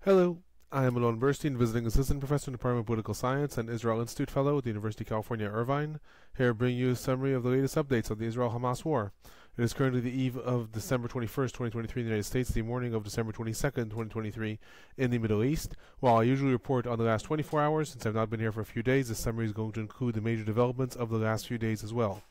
Hello, I am Alon Burstein, visiting assistant professor in the Department of Political Science and Israel Institute Fellow at the University of California, Irvine. Here to bring you a summary of the latest updates of the Israel-Hamas war. It is currently the eve of December 21st, 2023 in the United States, the morning of December 22nd, 2023 in the Middle East. While I usually report on the last 24 hours, since I've not been here for a few days, this summary is going to include the major developments of the last few days as well.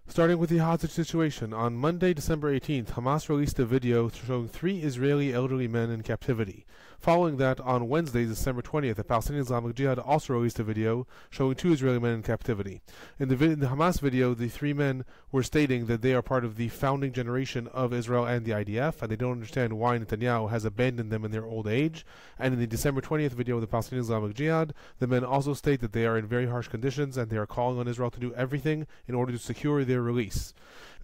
Starting with the hostage situation, on Monday, December 18th, Hamas released a video showing 3 Israeli elderly men in captivity. Following that, on Wednesday, December 20th, the Palestinian Islamic Jihad also released a video showing 2 Israeli men in captivity. In the Hamas video, the 3 men were stating that they are part of the founding generation of Israel and the IDF, and they don't understand why Netanyahu has abandoned them in their old age. And in the December 20th video of the Palestinian Islamic Jihad, the men also state that they are in very harsh conditions and they are calling on Israel to do everything in order to secure their release.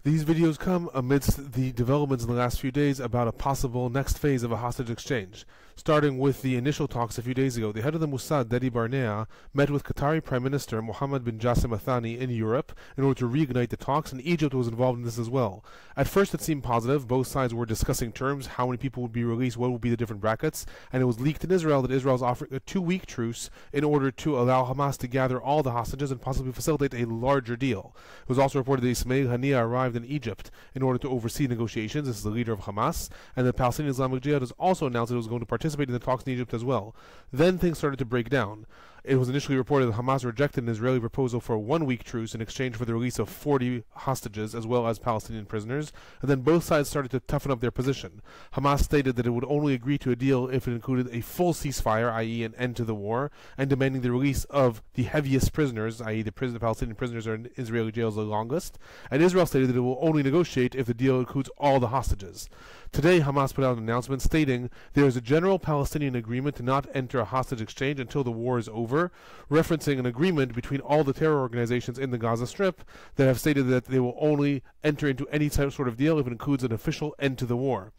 These videos come amidst the developments in the last few days about a possible next phase of a hostage exchange. Starting with the initial talks a few days ago, the head of the Mossad, Dedi Barnea, met with Qatari Prime Minister Mohammed bin Jassim Al Thani in Europe in order to reignite the talks, and Egypt was involved in this as well. At first it seemed positive. Both sides were discussing terms, how many people would be released, what would be the different brackets, and it was leaked in Israel that Israel is offering a 2-week truce in order to allow Hamas to gather all the hostages and possibly facilitate a larger deal. It was also reported that Ismail Haniyeh arrived in Egypt in order to oversee negotiations. This is the leader of Hamas, and the Palestinian Islamic Jihad has also announced that it was going to participate in the talks in Egypt as well. Then things started to break down. It was initially reported that Hamas rejected an Israeli proposal for a 1-week truce in exchange for the release of 40 hostages as well as Palestinian prisoners, and then both sides started to toughen up their position. Hamas stated that it would only agree to a deal if it included a full ceasefire, i.e. an end to the war, and demanding the release of the heaviest prisoners, i.e. the Palestinian prisoners are in Israeli jails the longest, and Israel stated that it will only negotiate if the deal includes all the hostages. Today, Hamas put out an announcement stating there is a general Palestinian agreement to not enter a hostage exchange until the war is over, referencing an agreement between all the terror organizations in the Gaza Strip that have stated that they will only enter into any sort of deal if it includes an official end to the war.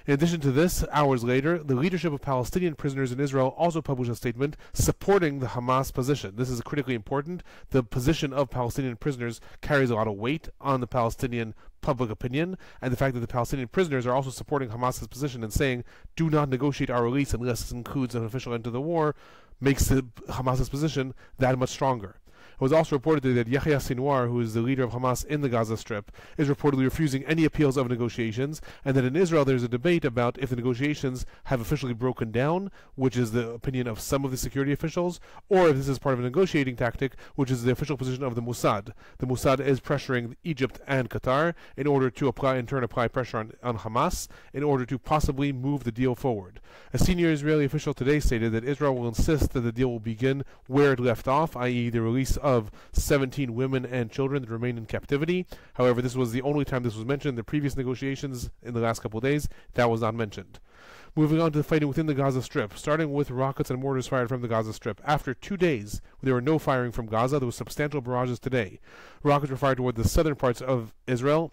In addition to this, hours later, the leadership of Palestinian prisoners in Israel also published a statement supporting the Hamas position. This is critically important. The position of Palestinian prisoners carries a lot of weight on the Palestinian public opinion, and the fact that the Palestinian prisoners are also supporting Hamas's position and saying, do not negotiate our release unless it includes an official end to the war, makes Hamas's position that much stronger. It was also reported that Yahya Sinwar, who is the leader of Hamas in the Gaza Strip, is reportedly refusing any appeals of negotiations, and that in Israel there's a debate about if the negotiations have officially broken down, which is the opinion of some of the security officials, or if this is part of a negotiating tactic, which is the official position of the Mossad. The Mossad is pressuring Egypt and Qatar in order to in turn apply pressure on Hamas in order to possibly move the deal forward. A senior Israeli official today stated that Israel will insist that the deal will begin where it left off, i.e. the release of 17 women and children that remain in captivity. However, this was the only time this was mentioned. The previous negotiations in the last couple of days, that was not mentioned. Moving on to the fighting within the Gaza Strip, starting with rockets and mortars fired from the Gaza Strip. After 2 days, there were no firing from Gaza. There were substantial barrages today. Rockets were fired toward the southern parts of Israel,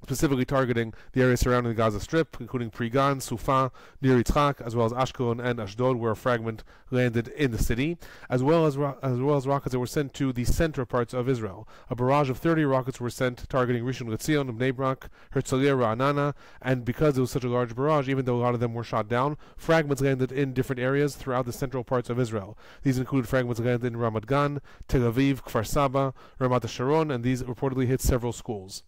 specifically targeting the area surrounding the Gaza Strip, including Pri Gan, Sufa, Nir Yitzhak, as well as Ashkelon and Ashdod, where a fragment landed in the city, as well as rockets that were sent to the center parts of Israel. A barrage of 30 rockets were sent targeting Rishon LeZion, Bnei Brak, Herzliya, Ra'anana, and because it was such a large barrage, even though a lot of them were shot down, fragments landed in different areas throughout the central parts of Israel. These include fragments landed in Ramat Gan, Tel Aviv, Kfar Saba, Ramat HaSharon, and these reportedly hit several schools.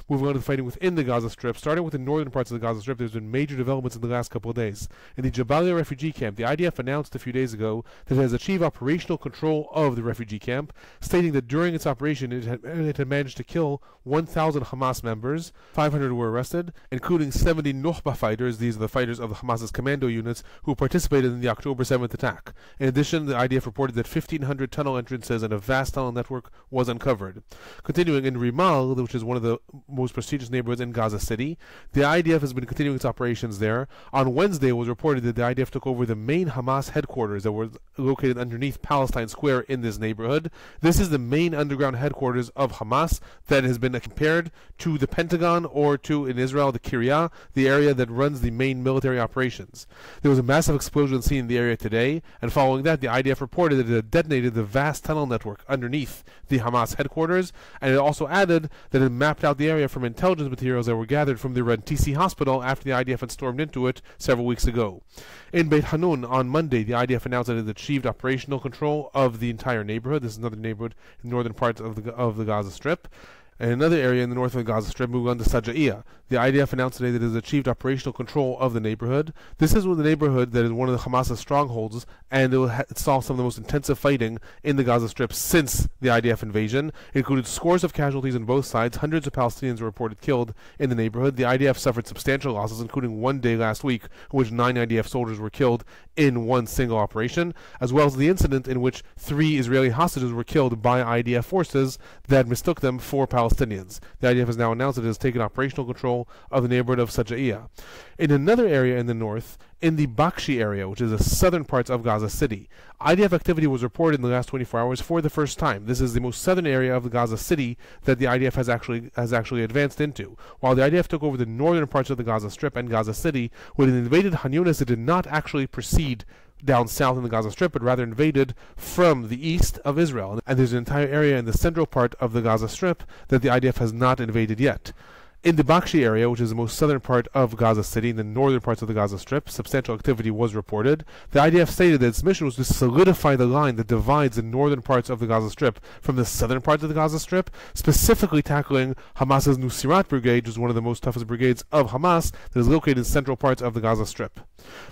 Moving on to the fighting within the Gaza Strip, starting with the northern parts of the Gaza Strip, there's been major developments in the last couple of days. In the Jabalia refugee camp, the IDF announced a few days ago that it has achieved operational control of the refugee camp, stating that during its operation it had managed to kill 1,000 Hamas members, 500 were arrested, including 70 Nukhba fighters. These are the fighters of the Hamas's commando units who participated in the October 7th attack. In addition, the IDF reported that 1,500 tunnel entrances and a vast tunnel network was uncovered. Continuing in Rimal, which is one of the most prestigious neighborhoods in Gaza City, the IDF has been continuing its operations there. On Wednesday, it was reported that the IDF took over the main Hamas headquarters that were located underneath Palestine Square in this neighborhood. This is the main underground headquarters of Hamas that has been compared to the Pentagon or to, in Israel, the Kiryah, the area that runs the main military operations. There was a massive explosion seen in the area today, and following that, the IDF reported that it had detonated the vast tunnel network underneath the Hamas headquarters, and it also added that it mapped out the area from intelligence weapons materials that were gathered from the Rantisi hospital after the IDF had stormed into it several weeks ago. In Beit Hanun on Monday, the IDF announced that it had achieved operational control of the entire neighborhood. This is another neighborhood in the northern parts of the Gaza Strip. And another area in the north of the Gaza Strip, moving on to Sajaiya. The IDF announced today that it has achieved operational control of the neighborhood. This is the neighborhood that is one of the Hamas's strongholds, and it saw some of the most intensive fighting in the Gaza Strip since the IDF invasion. It included scores of casualties on both sides. Hundreds of Palestinians were reported killed in the neighborhood. The IDF suffered substantial losses, including one day last week in which 9 IDF soldiers were killed in one single operation, as well as the incident in which 3 Israeli hostages were killed by IDF forces that mistook them for Palestinians. The IDF has now announced that it has taken operational control of the neighborhood of Sajaiya. In another area in the north, in the Bakshi area, which is the southern parts of Gaza City, IDF activity was reported in the last 24 hours for the first time. This is the most southern area of the Gaza City that the IDF has actually advanced into. While the IDF took over the northern parts of the Gaza Strip and Gaza City, when it invaded Khan Yunis, it did not actually proceed down south in the Gaza Strip, but rather invaded from the east of Israel. And there's an entire area in the central part of the Gaza Strip that the IDF has not invaded yet. In the Bakshi area, which is the most southern part of Gaza City, in the northern parts of the Gaza Strip, substantial activity was reported. The IDF stated that its mission was to solidify the line that divides the northern parts of the Gaza Strip from the southern parts of the Gaza Strip, specifically tackling Hamas's Nusirat brigade, which is one of the most toughest brigades of Hamas, that is located in central parts of the Gaza Strip.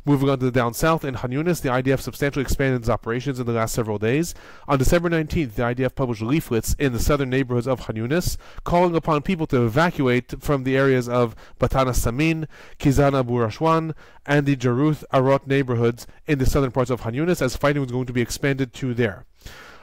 Moving on to the down south, in Khan Yunis, the IDF substantially expanded its operations in the last several days. On December 19th, the IDF published leaflets in the southern neighborhoods of Khan Yunis, calling upon people to evacuate from the areas of Batana Samin, Kizan Abu Rashwan, and the Jaruth Arot neighborhoods in the southern parts of Khan Yunis, as fighting was going to be expanded to there.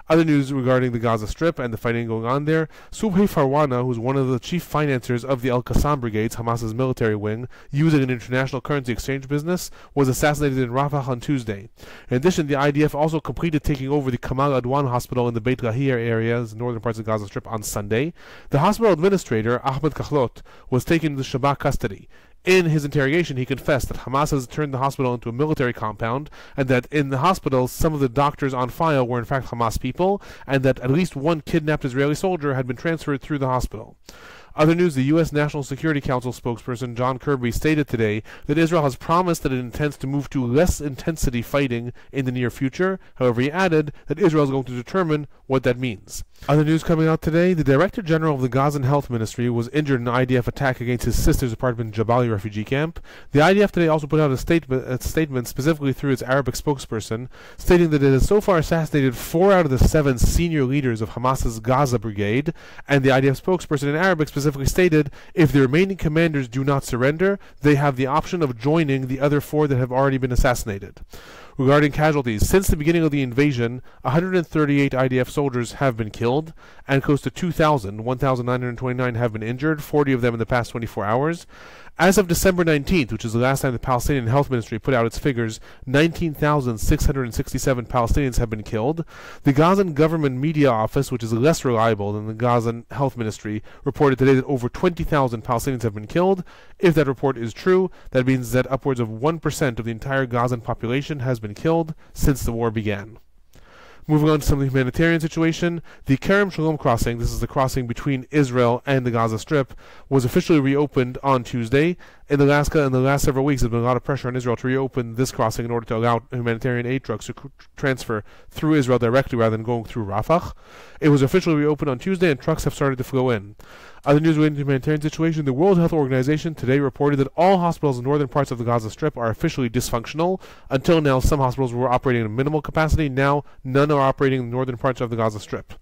Other news regarding the Gaza Strip and the fighting going on there: Subhi Farwana, who's one of the chief financiers of the Al-Qassam brigades, Hamas's military wing, using an international currency exchange business, was assassinated in Rafah on Tuesday. In addition, the IDF also completed taking over the Kamal Adwan hospital in the Beit Lahir areas, northern parts of the Gaza Strip, on Sunday. The hospital administrator, Ahmed Kakhlot, was taken into Shabak custody. In his interrogation, he confessed that Hamas has turned the hospital into a military compound, and that in the hospital, some of the doctors on file were in fact Hamas people, and that at least one kidnapped Israeli soldier had been transferred through the hospital. Other news: the U.S. National Security Council spokesperson John Kirby stated today that Israel has promised that it intends to move to less intensity fighting in the near future. However, he added that Israel is going to determine what that means. Other news coming out today: the Director General of the Gazan Health Ministry was injured in an IDF attack against his sister's apartment in Jabali refugee camp. The IDF today also put out a statement specifically through its Arabic spokesperson, stating that it has so far assassinated 4 out of the 7 senior leaders of Hamas's Gaza brigade, and the IDF spokesperson in Arabic specifically stated if the remaining commanders do not surrender, they have the option of joining the other 4 that have already been assassinated. Regarding casualties, since the beginning of the invasion, 138 IDF soldiers have been killed, and close to 1,929 have been injured, 40 of them in the past 24 hours. As of December 19th, which is the last time the Palestinian Health Ministry put out its figures, 19,667 Palestinians have been killed. The Gazan Government Media Office, which is less reliable than the Gazan Health Ministry, reported today that over 20,000 Palestinians have been killed. If that report is true, that means that upwards of 1% of the entire Gazan population has been killed since the war began. Moving on to some of the humanitarian situation, the Kerem Shalom crossing, this is the crossing between Israel and the Gaza Strip, was officially reopened on Tuesday. In the last several weeks, there's been a lot of pressure on Israel to reopen this crossing in order to allow humanitarian aid trucks to transfer through Israel directly rather than going through Rafah. It was officially reopened on Tuesday, and trucks have started to flow in. Other news relating to the humanitarian situation: the World Health Organization today reported that all hospitals in northern parts of the Gaza Strip are officially dysfunctional. Until now, some hospitals were operating at a minimal capacity. Now, none are operating in the northern parts of the Gaza Strip.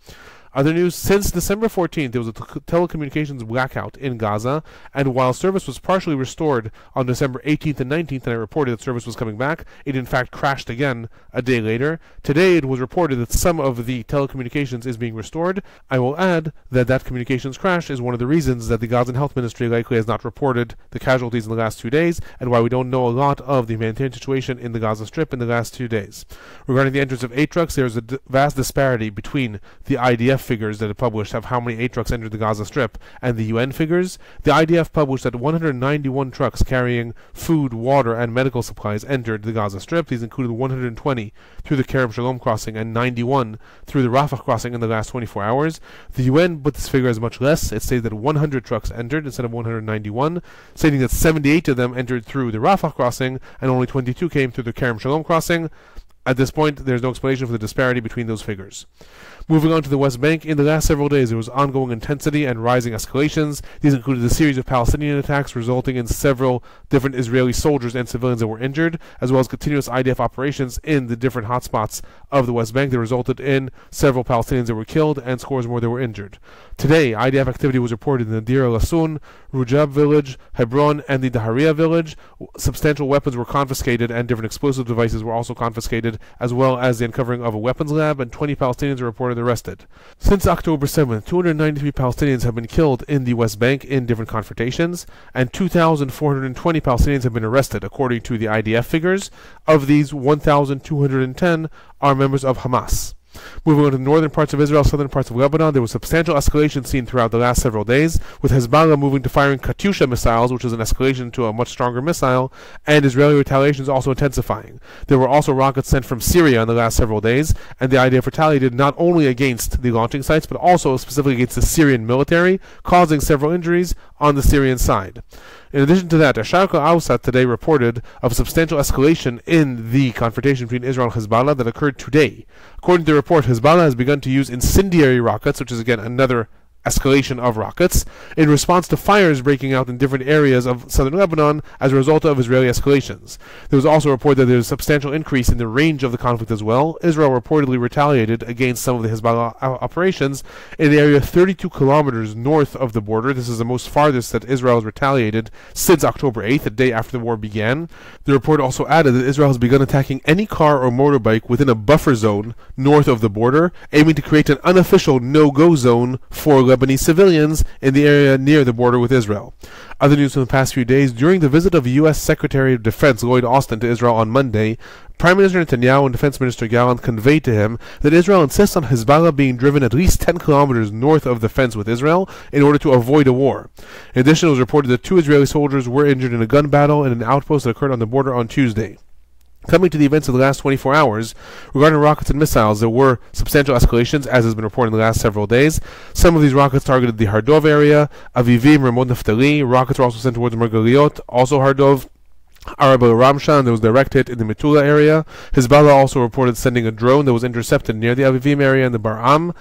Other news: since December 14th, there was a telecommunications blackout in Gaza, and while service was partially restored on December 18th and 19th, and I reported that service was coming back, it in fact crashed again a day later. Today it was reported that some of the telecommunications is being restored. I will add that that communications crash is one of the reasons that the Gazan Health Ministry likely has not reported the casualties in the last 2 days, and why we don't know a lot of the humanitarian situation in the Gaza Strip in the last 2 days. Regarding the entrance of aid trucks, there is a vast disparity between the IDF IDF figures that it published of how many aid trucks entered the Gaza Strip and the UN figures, the IDF published that 191 trucks carrying food, water, and medical supplies entered the Gaza Strip. These included 120 through the Kerem Shalom crossing and 91 through the Rafah crossing in the last 24 hours. The UN put this figure as much less. It stated that 100 trucks entered instead of 191, stating that 78 of them entered through the Rafah crossing and only 22 came through the Kerem Shalom crossing. At this point, there's no explanation for the disparity between those figures. Moving on to the West Bank, in the last several days there was ongoing intensity and rising escalations. These included a series of Palestinian attacks resulting in several different Israeli soldiers and civilians that were injured, as well as continuous IDF operations in the different hotspots of the West Bank that resulted in several Palestinians that were killed and scores more that were injured. Today, IDF activity was reported in the Deir el-Asun, Rujab village, Hebron, and the Dahariya village. Substantial weapons were confiscated and different explosive devices were also confiscated, as well as the uncovering of a weapons lab, and 20 Palestinians were reported arrested. Since October 7th, 293 Palestinians have been killed in the West Bank in different confrontations, and 2,420 Palestinians have been arrested, according to the IDF figures. Of these, 1,210 are members of Hamas. Moving on to the northern parts of Israel, southern parts of Lebanon, there was substantial escalation seen throughout the last several days, with Hezbollah moving to firing Katyusha missiles, which is an escalation to a much stronger missile, and Israeli retaliation is also intensifying. There were also rockets sent from Syria in the last several days, and the IDF retaliated not only against the launching sites, but also specifically against the Syrian military, causing several injuries on the Syrian side. In addition to that, Sharq al-Awsat today reported of substantial escalation in the confrontation between Israel and Hezbollah that occurred today. According to the report, Hezbollah has begun to use incendiary rockets, which is again another escalation of rockets, in response to fires breaking out in different areas of southern Lebanon as a result of Israeli escalations. There was also a report that there is a substantial increase in the range of the conflict as well. Israel reportedly retaliated against some of the Hezbollah operations in the area 32 kilometers north of the border. This is the most farthest that Israel has retaliated since October 8th, the day after the war began. The report also added that Israel has begun attacking any car or motorbike within a buffer zone north of the border, aiming to create an unofficial no-go zone for Lebanese civilians in the area near the border with Israel. Other news from the past few days: during the visit of U.S. Secretary of Defense Lloyd Austin to Israel on Monday, Prime Minister Netanyahu and Defense Minister Gallant conveyed to him that Israel insists on Hezbollah being driven at least 10 kilometers north of the fence with Israel in order to avoid a war. In addition, it was reported that 2 Israeli soldiers were injured in a gun battle in an outpost that occurred on the border on Tuesday. Coming to the events of the last 24 hours, regarding rockets and missiles, there were substantial escalations, as has been reported in the last several days. Some of these rockets targeted the Hardov area, Avivim, Ramot Naftali. Rockets were also sent towards Margaliot, also Hardov, Arab al-Ramshan. There was a direct hit in the Metula area. Hezbollah also reported sending a drone that was intercepted near the Avivim area in the Bar'am.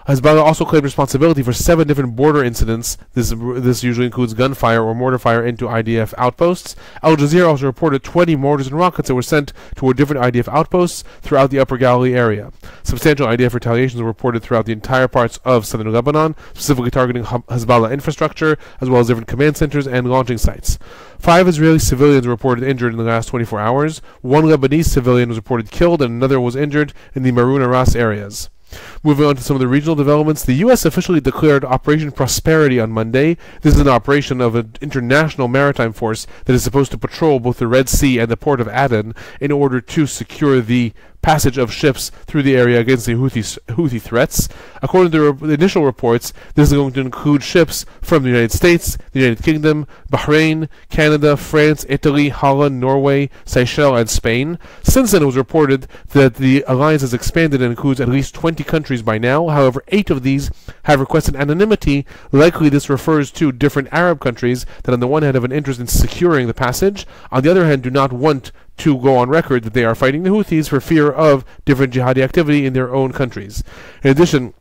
Hezbollah also claimed responsibility for 7 different border incidents. This usually includes gunfire or mortar fire into IDF outposts. Al Jazeera also reported 20 mortars and rockets that were sent toward different IDF outposts throughout the Upper Galilee area. Substantial IDF retaliations were reported throughout the entire parts of southern Lebanon, specifically targeting Hezbollah infrastructure, as well as different command centers and launching sites. 5 Israeli civilians were reported injured in the last 24 hours. 1 Lebanese civilian was reported killed, and another was injured in the Marun Aras areas. Moving on to some of the regional developments, the U.S. officially declared Operation Prosperity on Monday. This is an operation of an international maritime force that is supposed to patrol both the Red Sea and the port of Aden in order to secure the passage of ships through the area against the Houthi threats. According to the initial reports, this is going to include ships from the United States, the United Kingdom, Bahrain, Canada, France, Italy, Holland, Norway, Seychelles, and Spain. Since then, it was reported that the alliance has expanded and includes at least 20 countries by now. However, 8 of these have requested anonymity. Likely this refers to different Arab countries that on the one hand have an interest in securing the passage, on the other hand do not want to go on record that they are fighting the Houthis for fear of different jihadi activity in their own countries. In addition,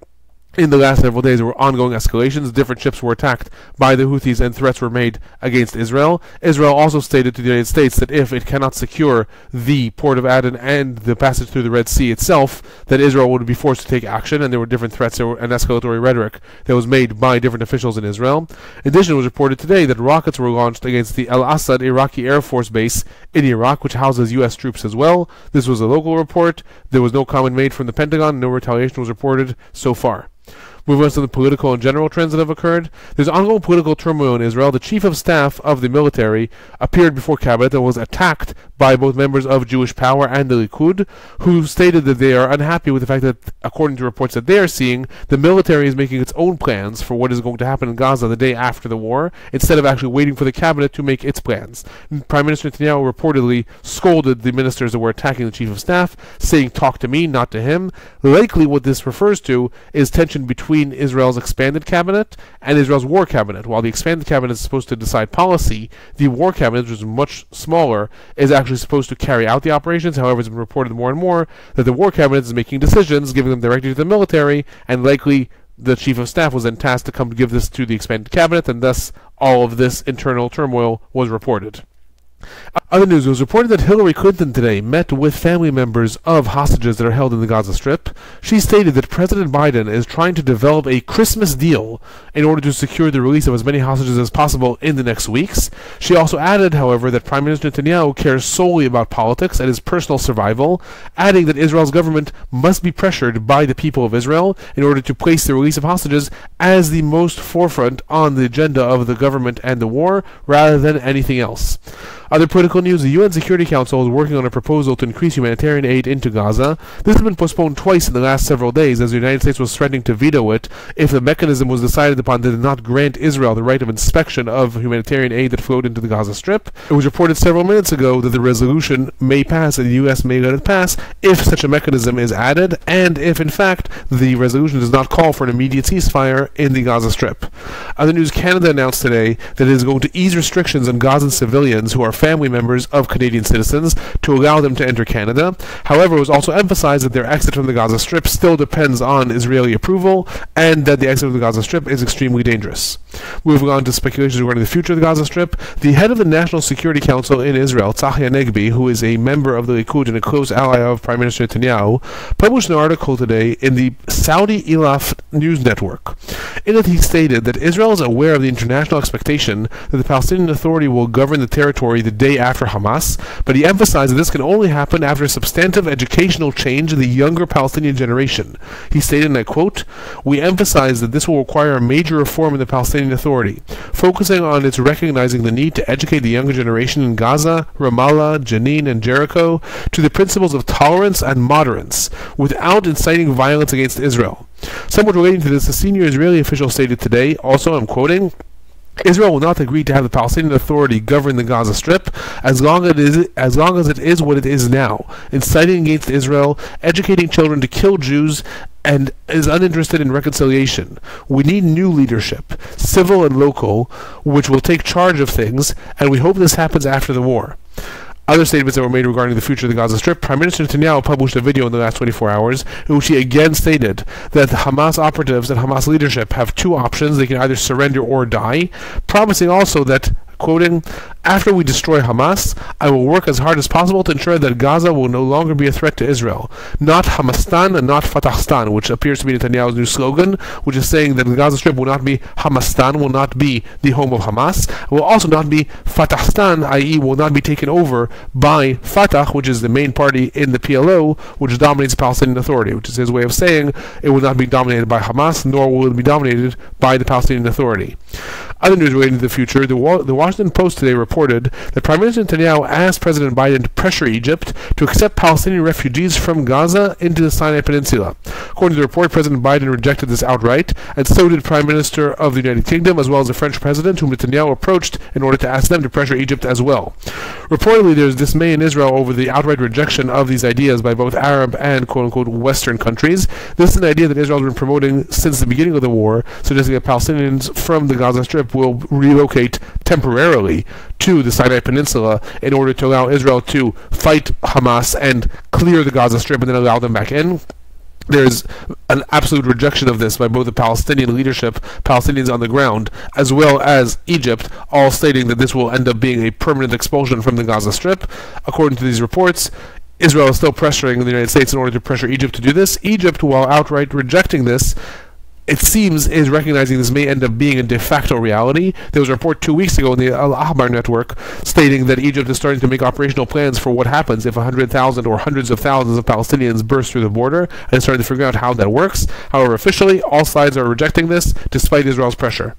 in the last several days, there were ongoing escalations. Different ships were attacked by the Houthis and threats were made against Israel. Israel also stated to the United States that if it cannot secure the port of Aden and the passage through the Red Sea itself, that Israel would be forced to take action, and there were different threats and escalatory rhetoric that was made by different officials in Israel. In addition, it was reported today that rockets were launched against the Al Asad Iraqi Air Force base in Iraq, which houses U.S. troops as well. This was a local report. There was no comment made from the Pentagon. No retaliation was reported so far. Moving on to the political and general trends that have occurred. There's ongoing political turmoil in Israel. The chief of staff of the military appeared before cabinet and was attacked by both members of Jewish Power and the Likud, who stated that they are unhappy with the fact that, according to reports that they are seeing, the military is making its own plans for what is going to happen in Gaza the day after the war, instead of actually waiting for the cabinet to make its plans. Prime Minister Netanyahu reportedly scolded the ministers that were attacking the chief of staff, saying, "Talk to me, not to him." Likely what this refers to is tension between Israel's expanded cabinet and Israel's war cabinet. While the expanded cabinet is supposed to decide policy, the war cabinet, which is much smaller, is actually supposed to carry out the operations. However, it's been reported more and more that the war cabinet is making decisions, giving them directly to the military, and likely the chief of staff was then tasked to come give this to the expanded cabinet, and thus all of this internal turmoil was reported. Other news, it was reported that Hillary Clinton today met with family members of hostages that are held in the Gaza Strip. She stated that President Biden is trying to develop a Christmas deal in order to secure the release of as many hostages as possible in the next weeks. She also added, however, that Prime Minister Netanyahu cares solely about politics and his personal survival, adding that Israel's government must be pressured by the people of Israel in order to place the release of hostages as the most forefront on the agenda of the government and the war, rather than anything else. Other political news, the UN Security Council is working on a proposal to increase humanitarian aid into Gaza. This has been postponed twice in the last several days, as the United States was threatening to veto it if the mechanism was decided upon that did not grant Israel the right of inspection of humanitarian aid that flowed into the Gaza Strip. It was reported several minutes ago that the resolution may pass, and the U.S. may let it pass if such a mechanism is added, and if, in fact, the resolution does not call for an immediate ceasefire in the Gaza Strip. Other news, Canada announced today that it is going to ease restrictions on Gazan civilians who are family members of Canadian citizens to allow them to enter Canada. However, it was also emphasized that their exit from the Gaza Strip still depends on Israeli approval, and that the exit of the Gaza Strip is extremely dangerous. Moving on to speculations regarding the future of the Gaza Strip, the head of the National Security Council in Israel, Tzachi Hanegbi, who is a member of the Likud and a close ally of Prime Minister Netanyahu, published an article today in the Saudi Ilaf news network. In it, he stated that Israel is aware of the international expectation that the Palestinian Authority will govern the territory the day after Hamas, but he emphasized that this can only happen after a substantive educational change in the younger Palestinian generation. He stated, and I quote, "We emphasize that this will require a major reform in the Palestinian Authority, focusing on its recognizing the need to educate the younger generation in Gaza, Ramallah, Jenin, and Jericho to the principles of tolerance and moderance, without inciting violence against Israel." Somewhat relating to this, a senior Israeli official stated today, also I'm quoting, "Israel will not agree to have the Palestinian Authority govern the Gaza Strip as long as it is what it is now, inciting against Israel, educating children to kill Jews, and is uninterested in reconciliation. We need new leadership, civil and local, which will take charge of things, and we hope this happens after the war." Other statements that were made regarding the future of the Gaza Strip, Prime Minister Netanyahu published a video in the last 24 hours in which he again stated that the Hamas operatives and Hamas leadership have two options. They can either surrender or die, promising also that, quoting, "After we destroy Hamas, I will work as hard as possible to ensure that Gaza will no longer be a threat to Israel. Not Hamastan and not Fatahstan," which appears to be Netanyahu's new slogan, which is saying that the Gaza Strip will not be Hamastan, will not be the home of Hamas, will also not be Fatahstan, i.e. will not be taken over by Fatah, which is the main party in the PLO, which dominates the Palestinian Authority, which is his way of saying it will not be dominated by Hamas, nor will it be dominated by the Palestinian Authority. Other news relating to the future, the Washington Post today reported that Prime Minister Netanyahu asked President Biden to pressure Egypt to accept Palestinian refugees from Gaza into the Sinai Peninsula. According to the report, President Biden rejected this outright, and so did Prime Minister of the United Kingdom, as well as the French President, whom Netanyahu approached in order to ask them to pressure Egypt as well. Reportedly, there is dismay in Israel over the outright rejection of these ideas by both Arab and quote-unquote Western countries. This is an idea that Israel has been promoting since the beginning of the war, suggesting that Palestinians from the Gaza Strip will relocate temporarily to the Sinai Peninsula in order to allow Israel to fight Hamas and clear the Gaza Strip and then allow them back in. There's an absolute rejection of this by both the Palestinian leadership, Palestinians on the ground, as well as Egypt, all stating that this will end up being a permanent expulsion from the Gaza Strip. According to these reports, Israel is still pressuring the United States in order to pressure Egypt to do this. Egypt, while outright rejecting this, it seems, is recognizing this may end up being a de facto reality. There was a report 2 weeks ago in the Al Ahbar network stating that Egypt is starting to make operational plans for what happens if 100,000 or hundreds of thousands of Palestinians burst through the border, and starting to figure out how that works. However, officially, all sides are rejecting this despite Israel's pressure.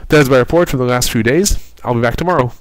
That is my report for the last few days. I'll be back tomorrow.